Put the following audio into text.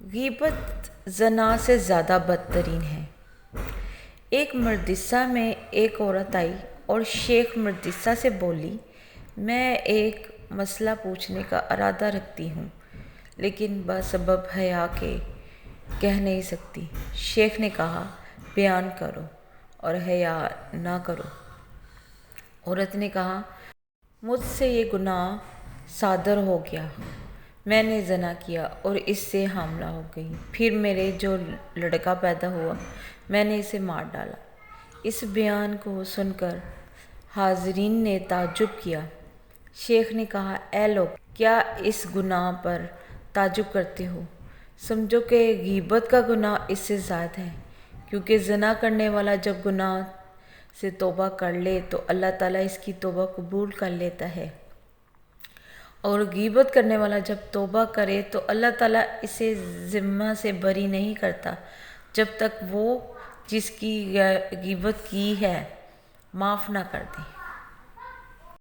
غیبت زنا سے زیادہ بدترین ہے۔ ایک مدرسہ میں ایک عورت آئی اور شیخ مدرسہ سے بولی، میں ایک مسئلہ پوچھنے کا ارادہ رکھتی ہوں لیکن بسبب حیا کے کہہ نہیں سکتی۔ شیخ نے کہا، بیان کرو اور حیا نہ کرو۔ عورت نے کہا، مجھ سے یہ گناہ صادر ہو گیا، میں نے زنا کیا اور اس سے حاملہ ہو گئی، پھر میرے جو لڑکا پیدا ہوا میں نے اسے مار ڈالا۔ اس بیان کو سن کر حاضرین نے تعجب کیا۔ شیخ نے کہا، اے لوگ، کیا اس گناہ پر تعجب کرتے ہو؟ سمجھو کہ غیبت کا گناہ اس سے زائد ہے، کیونکہ زنا کرنے والا جب گناہ سے توبہ کر لے تو اللہ تعالیٰ اس کی توبہ قبول کر لیتا ہے، اور غیبت کرنے والا جب توبہ کرے تو اللہ تعالیٰ اسے ذمہ سے بری نہیں کرتا جب تک وہ جس کی غیبت کی ہے معاف نہ کر دے۔